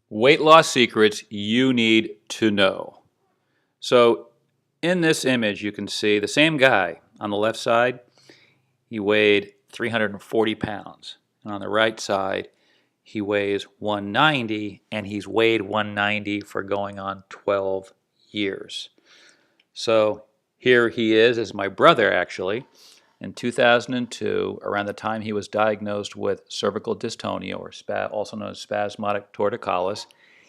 Weight loss secrets you need to know. So in this image, you can see the same guy on the left side. He weighed 340 pounds. And on the right side, he weighs 190, and he's weighed 190 for going on 12 years. So here he is my brother, actually. In 2002, around the time he was diagnosed with cervical dystonia, or also known as spasmodic torticollis,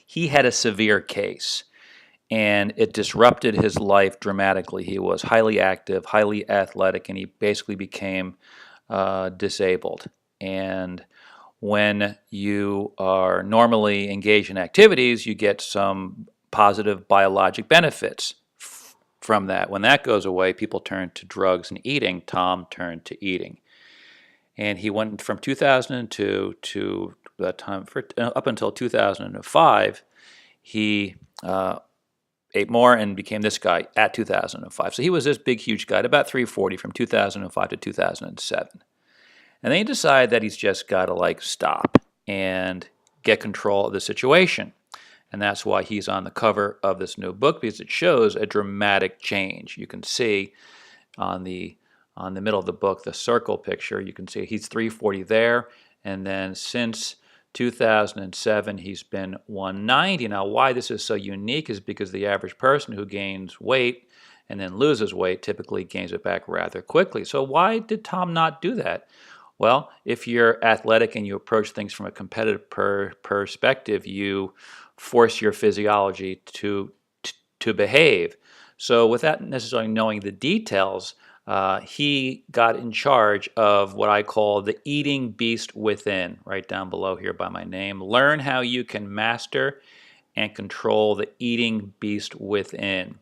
he had a severe case, and it disrupted his life dramatically. He was highly active, highly athletic, and he basically became disabled. And when you are normally engaged in activities, you get some positive biologic benefits from that. When that goes away, people turn to drugs and eating. Tom turned to eating. And he went from 2002 to that time, up until 2005, he ate more and became this guy at 2005. So he was this big, huge guy, about 340 from 2005 to 2007. And then he decided that he's just got to stop and get control of the situation. And that's why he's on the cover of this new book, because it shows a dramatic change. You can see on the middle of the book, the circle picture, you can see he's 340 there, and then since 2007 he's been 190. Now why this is so unique is because the average person who gains weight and then loses weight typically gains it back rather quickly. So why did Tom not do that? Well, if you're athletic and you approach things from a competitive perspective, you force your physiology to behave. So without necessarily knowing the details, he got in charge of what I call the eating beast within, right down below here by my name. Learn how you can master and control the eating beast within.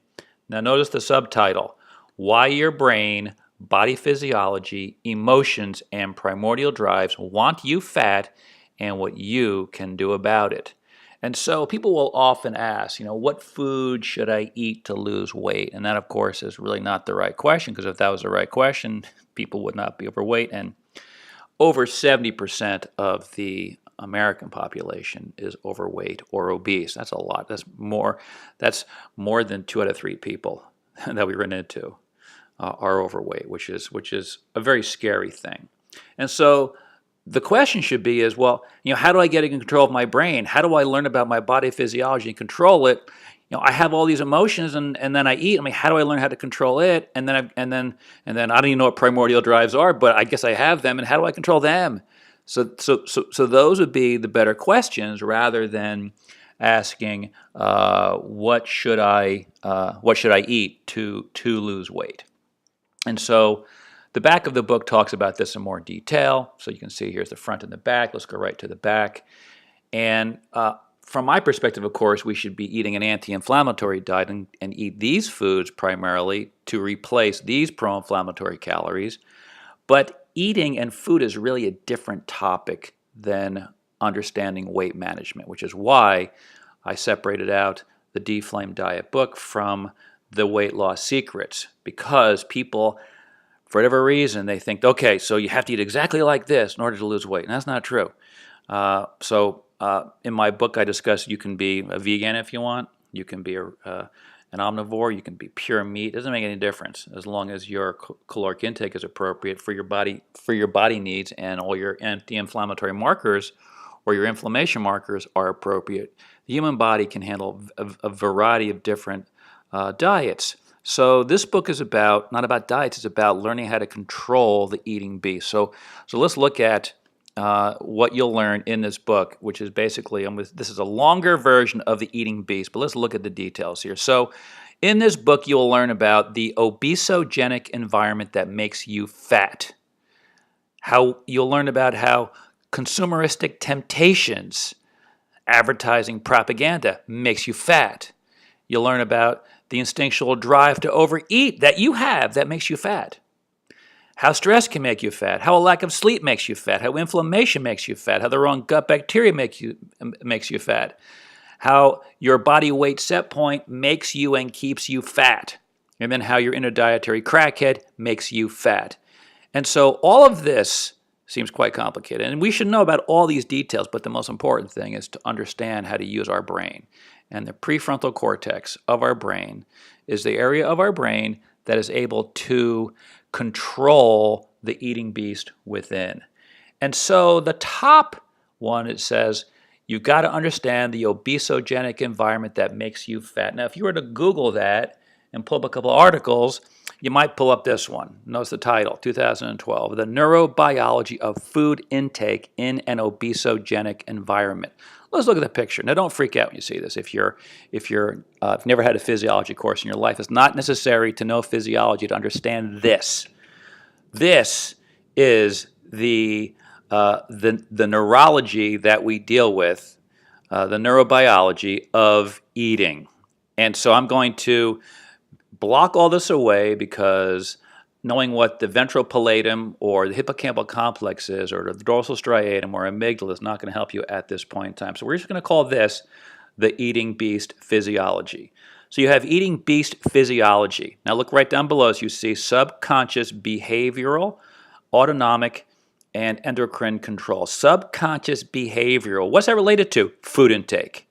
Now notice the subtitle, Why Your Brain, Body Physiology, Emotions, and Primordial Drives Want You Fat and What You Can Do About It. And so people will often ask, what food should I eat to lose weight? And that, of course, is really not the right question, because if that was the right question, people would not be overweight. And over 70% of the American population is overweight or obese. That's a lot. That's more than 2 out of 3 people that we run into are overweight, which is a very scary thing. And so the question should be well, how do I get in control of my brain? How do I learn about my body physiology and control it? I have all these emotions and then I eat. How do I learn how to control it? And then I don't even know what primordial drives are, but I guess I have them. And how do I control them? So those would be the better questions, rather than asking what should I eat to lose weight. And so the back of the book talks about this in more detail. So you can see here's the front and the back. Let's go right to the back. And from my perspective, of course, we should be eating an anti-inflammatory diet and eat these foods primarily to replace these pro-inflammatory calories. But eating and food is really a different topic than understanding weight management, which is why I separated out the Deflame Diet book from the Weight Loss Secrets, because people, for whatever reason, they think, okay, so you have to eat exactly like this in order to lose weight. And that's not true. In my book, I discuss you can be a vegan if you want. You can be an omnivore. You can be pure meat. It doesn't make any difference as long as your caloric intake is appropriate for your body needs, and all your anti-inflammatory markers or your inflammation markers are appropriate. The human body can handle a variety of different diets. So this book is not about diets, it's about learning how to control the eating beast. So let's look at what you'll learn in this book, which is basically, this is a longer version of the eating beast, but let's look at the details here. So in this book, you'll learn about the obesogenic environment that makes you fat. You'll learn about how consumeristic temptations, advertising propaganda, makes you fat. You'll learn about the instinctual drive to overeat that you have that makes you fat. How stress can make you fat. How a lack of sleep makes you fat. How inflammation makes you fat. How the wrong gut bacteria makes you fat. How your body weight set point makes you and keeps you fat. And then how your inner dietary crackhead makes you fat. And so all of this Seems quite complicated. And we should know about all these details, but the most important thing is to understand how to use our brain. And the prefrontal cortex of our brain is the area of our brain that is able to control the eating beast within. And so the top one, it says, you've got to understand the obesogenic environment that makes you fat. Now, if you were to Google that and pull up a couple of articles, you might pull up this one. Notice the title, 2012, The Neurobiology of Food Intake in an Obesogenic Environment. Let's look at the picture. Now, don't freak out when you see this. If you've never had a physiology course in your life, it's not necessary to know physiology to understand this. This is the neurology that we deal with, the neurobiology of eating. And so I'm going to block all this away because knowing what the ventral pallidum or the hippocampal complex is or the dorsal striatum or amygdala is not going to help you at this point in time. So we're just going to call this the eating beast physiology. So you have eating beast physiology. Now look right down below as you see subconscious behavioral, autonomic, and endocrine control. Subconscious behavioral. What's that related to? Food intake.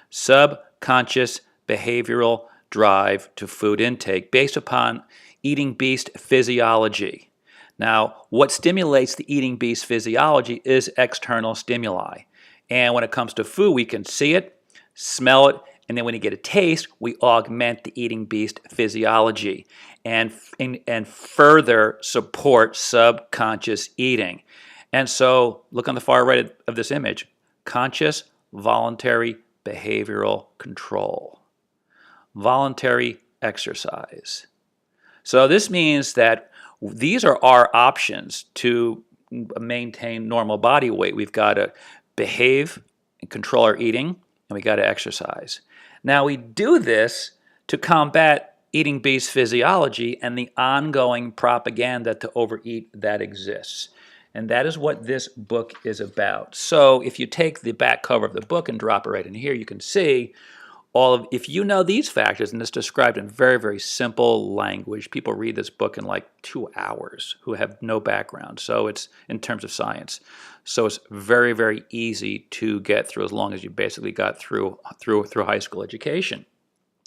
Subconscious behavioral drive to food intake based upon eating beast physiology. Now, what stimulates the eating beast physiology is external stimuli. And when it comes to food, we can see it, smell it, and then when you get a taste, we augment the eating beast physiology and further support subconscious eating. And so, look on the far right of this image, conscious voluntary behavioral control, voluntary exercise. So this means that these are our options to maintain normal body weight. We've got to behave and control our eating, and we got to exercise. Now we do this to combat eating beast physiology and the ongoing propaganda to overeat that exists. And that is what this book is about. So if you take the back cover of the book and drop it right in here, you can see if you know these factors, and it's described in very, very simple language. People read this book in like 2 hours who have no background. So it's in terms of science. So it's very, very easy to get through as long as you basically got through high school education.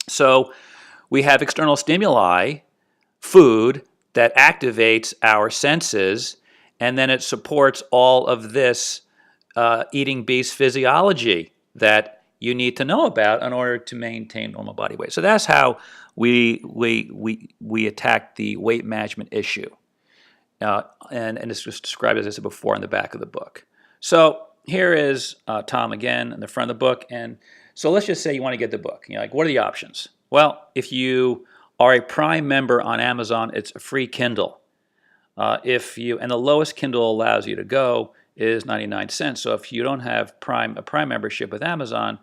So we have external stimuli, food, that activates our senses, and then it supports all of this eating beast physiology that you need to know about in order to maintain normal body weight. So that's how we attack the weight management issue. And it's just described, as I said before, in the back of the book. So here is Tom again in the front of the book. And so let's just say you want to get the book. You're like, what are the options? Well, if you are a Prime member on Amazon, it's a free Kindle. And the lowest Kindle allows you to go is 99 cents. So if you don't have a Prime membership with Amazon,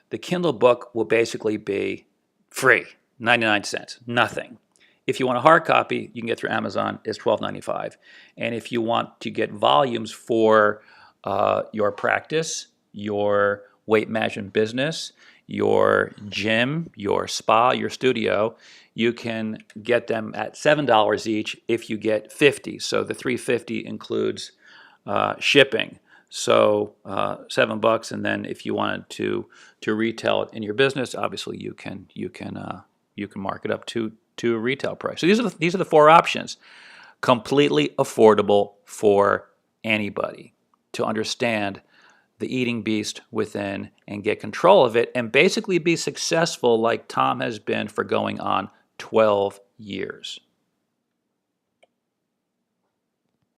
the Kindle book will basically be free, 99 cents, nothing. If you want a hard copy, you can get through Amazon, it's $12.95. And if you want to get volumes for your practice, your weight management business, your gym, your spa, your studio, you can get them at $7 each if you get 50. So the $3.50 includes shipping. So $7, and then if you wanted to retail it in your business, obviously you can mark it up to a retail price. So these are the 4 options. Completely affordable for anybody to understand the eating beast within and get control of it and basically be successful like Tom has been for going on 12 years.